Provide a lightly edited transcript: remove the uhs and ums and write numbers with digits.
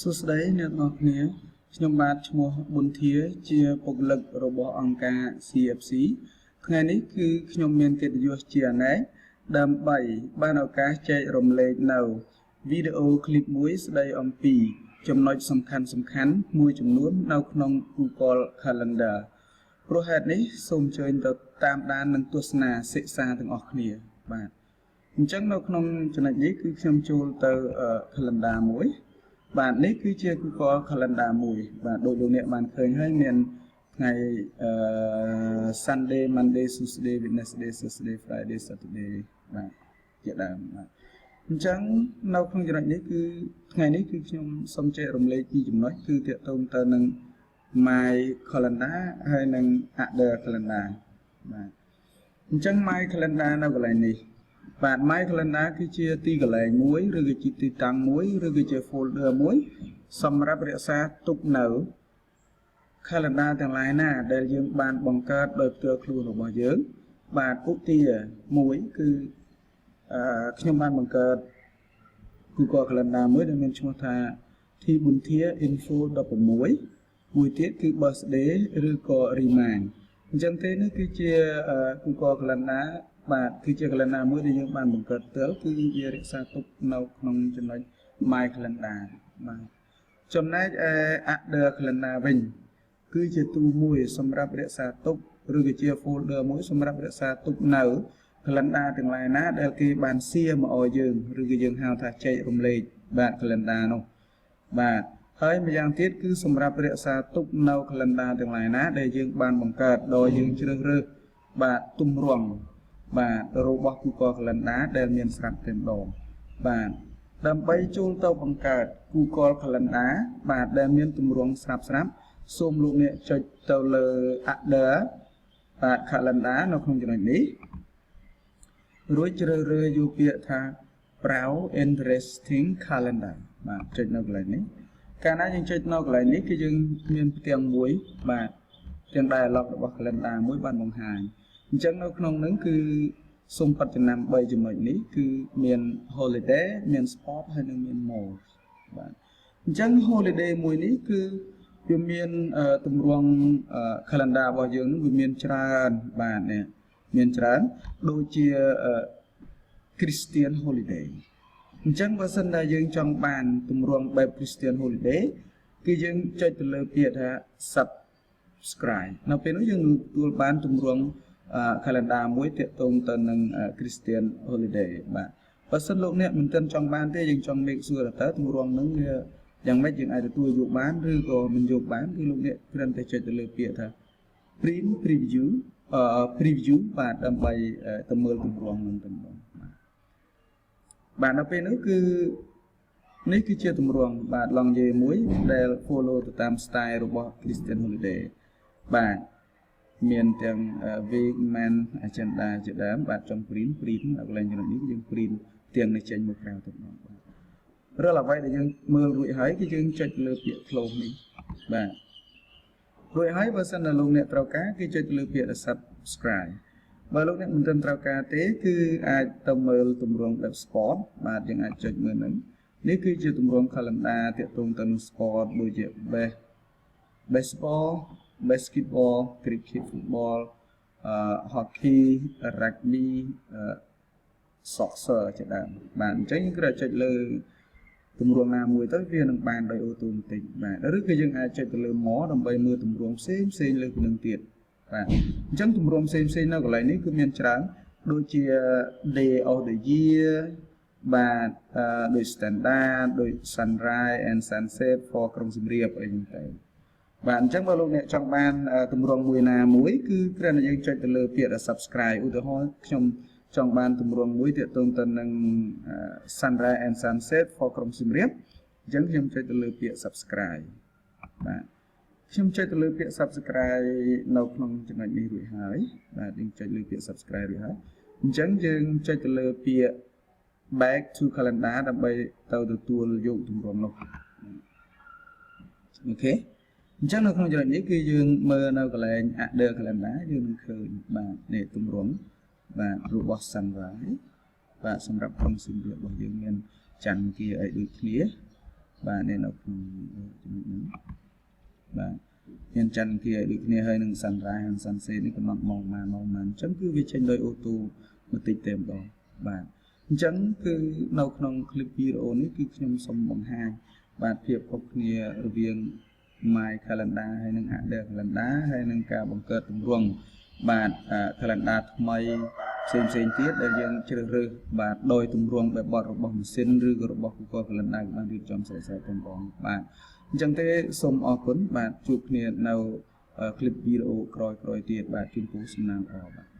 សួស្តីអ្នកនរគ្នាខ្ញុំបាទឈ្មោះប៊ុនធាជាបុគ្គលិករបស់អង្គការ CFC ថ្ងៃនេះគឺខ្ញុំមានកិត្តិយសជាអាណែកដើម្បីបានឱកាសចែករំលែកនៅវីដេអូឃ្លីបមួយស្ដីអំពីចំណុចសំខាន់មួយចំនួននៅក្នុង Google Calendar ព្រោះហេតុនេះសូមអញ្ជើញទៅតាមដាននិងទស្សនាសិក្សាទាំងអស់គ្នាបាទអញ្ចឹងនៅក្នុងចំណុចនេះគឺខ្ញុំចូលទៅ Calendar មួយបាទនេះគឺជា Google Calendar មួយបាទដូចលោកអ្នកបានឃើញហើយមានថ្ងៃSunday Monday Tuesday Wednesday Thursday Friday Saturday បាទជាដើមបាទអញ្ចឹងនៅក្នុងចំណុចនេះគឺថ្ងៃនេះគឺខ្ញុំសូមចែករំលែកពីចំណុចគឺទាក់ទងទៅនឹង My Calendar ហើយនិង Other Calendar បាទអញ្ចឹង My Calendar នៅកន្លែងនេះបាទ My Calendar គឺជាទីកន្លែងមួយឬក៏ជាទីតាំងមួយឬក៏ជា folder មួយសម្រាប់រក្សាទុកនៅ calendar ទាំងឡាយណាដែលយើងបានបង្កើតដោយផ្ទាល់ខ្លួនរបស់យើងបាទឧទាហរណ៍មួយគឺខ្ញុំបានបង្កើត Google Calendar មួយដែលមានឈ្មោះថា T Bunthia Info 16មួយទៀតគឺ birthday ឬក៏ remind អញ្ចឹងទេនេះគឺជា Google Calendar បាទគឺជា calendar មួយដែលយើងបានបង្កើតផ្ទាល់គឺវារក្សាទុកនៅក្នុងចំណុច My Calendar បាទចំណែកOther Calendar វិញគឺជាទូមួយសម្រាប់រក្សាទុកឬក៏ជា folder មួយសម្រាប់រក្សាទុកនៅ calendar ទាំងឡាយណាដែលគេបានសៀមកឲ្យយើងឬក៏យើងហៅថាចែករំលែកបាទ calendar នោះបាទហើយម្យ៉ាងទៀតគឺសម្រាប់រក្សាទុកនៅ calendar ទាំងឡាយណាដែលយើងបានបង្កើតដោយយើងជ្រើសរើសបាទទម្រង់បាទរបស់ Google Calendar ដែលមានស្រាប់តែម្ដងបាទដើម្បីចូលទៅបង្កើត Google Calendar បាទដែលមានទម្រង់ស្រាប់សូមលោកអ្នកចុចទៅលើ Other បាទ Calendar នៅក្នុងចំណុចនេះរួចជ្រើសរើសយកពាក្យថា Browse Interesting Calendar បាទចុចនៅកន្លែងនេះកាលណាយើងចុចនៅកន្លែងនេះគឺយើងមានផ្ទាំងមួយបាទផ្ទាំង dialog របស់ calendar មួយបានបង្ហាញអញ្ចឹងនៅក្នុងនោះគឺសូមបច្ចនាម3ចំណុចនេះគឺមាន holiday មាន sport ហើយនិងមាន more បាទអញ្ចឹង holiday មួយនេះគឺវាមានទម្រង់ calendar របស់យើងនោះវាមានច្រើនបាទនេះមានច្រើនដូចជា Christian holiday អញ្ចឹងបើសិនតែយើងចង់បានទម្រង់បែប Christian holiday គឺយើងចុចទៅលើពាក្យថា subscribe នៅពេលនោះយើងនឹងទទួលបានទម្រង់calendar មួយទាក់ទងទៅនឹង Christian holiday បាទបើសិនលោកអ្នកមិនទាន់ចង់បានទេយើងចង់ make sure ថាទម្រង់ហ្នឹងវាយ៉ាងម៉េចយើងអាចទទួលយកបានឬក៏មិនយកបានគឺលោកអ្នកគ្រាន់តែចុចទៅលើពាក្យថា preview បាទដើម្បីទៅមើលទម្រង់ហ្នឹងតែម្ដងបាទនៅពេលនោះគឺនេះគឺជាទម្រង់បាទឡងយេមួយដែល follow ទៅតាម style របស់ Christian holiday បាទមានទាំង week month agenda ជាដើមបាទចង់ print នៅកន្លែងនេះយើង print ទាំងនេះចេញមកក្រៅទៅម្ដងបាទរាល់អ្វីដែលយើងមើលរួចហើយគឺយើងចុចលើពាក្យ close នេះបាទរួចហើយបើសិនតែលោកអ្នកត្រូវការគឺចុចលើពាក្យ subscribe បើលោកអ្នកមិនទាន់ត្រូវការទេគឺអាចទៅមើលទម្រង់ web sport បាទយើងអាចចុចមើលហ្នឹងនេះគឺជាទម្រង់ calendar ទាក់ទងទៅនឹង sport ដូចជា baseball basketball cricket football hockey rugby soccer ជាដើមបាទអញ្ចឹងយើងគ្រាន់តែចុចលើទម្រង់ណាមួយទៅវានឹងបានដោយអូតូម៉ាទិកបាទឬក៏យើងអាចចុចទៅលើ more ដើម្បីមើលទម្រង់ផ្សេងលើពីនឹងទៀតបាទអញ្ចឹងទម្រង់ផ្សេងនៅកន្លែងនេះគឺមានច្រើនដូចជា day of the year បាទដូច standard ដូច sunrise and sunset for ក្រុងសៀមរាបអីហ្នឹងទៅបាទអញ្ចឹងបើលោកអ្នកចង់បានទម្រង់មួយណាមួយគឺគ្រាន់តែយើងចុចទៅលើពាក្យ subscribe ឧទាហរណ៍ខ្ញុំចង់បានទម្រង់មួយទាក់ទងទៅនឹង sunrise and sunset for ក្រុងសៀមរាបអញ្ចឹងខ្ញុំចុចទៅលើពាក្យ subscribe បាទខ្ញុំចុចទៅលើពាក្យ subscribe នៅក្នុងចំណុចនេះរួចហើយបាទយើងចុចលើពាក្យ subscribe រួចហើយអញ្ចឹងយើងចុចទៅលើពាក្យ back to calendar ដើម្បីទៅទទួលយកទម្រង់នោះអូខេអញ្ចឹងនៅក្នុងចំណុចនេះគឺយើងមើលនៅកន្លែង Other Calendar យើងនឹងឃើញបាទនេះទម្រង់បាទរបស់ Sunrise បាទសម្រាប់ក្រុមសៀមរាបរបស់យើងមានច័ន្ទគាអីដូចគ្នា បាទនេះនៅក្នុងចំណុចនេះបាទមានច័ន្ទធាដូចគ្នាហើយនឹងសាន់រ៉ានិងសាន់សេនេះកំណត់ម៉ោងម៉ានអញ្ចឹងគឺវាចេញដោយអូតូបន្តិចតែម្ដងបាទអញ្ចឹងគឺនៅក្នុងคลิปវីដេអូនេះគឺខ្ញុំសូមបង្ហាញបាទភាពខុសគ្នារវាង My Calendar ហើយនិង Other Calendar ហើយនឹងការបង្កើតទម្រង់បាទ calendar ថ្មីផ្សេងទៀតដែលយើងជ្រើសរើសបាទដោយទម្រង់បែបបទរបស់ម៉ាស៊ីនឬក៏របស់ Google Calendar បានរៀបចំស្រេចតែម្ដងបាទអញ្ចឹងទេសូមអរគុណបាទជួបគ្នានៅคลิปវីដេអូក្រោយទៀតបាទជូនពរសំណាងល្អបាទ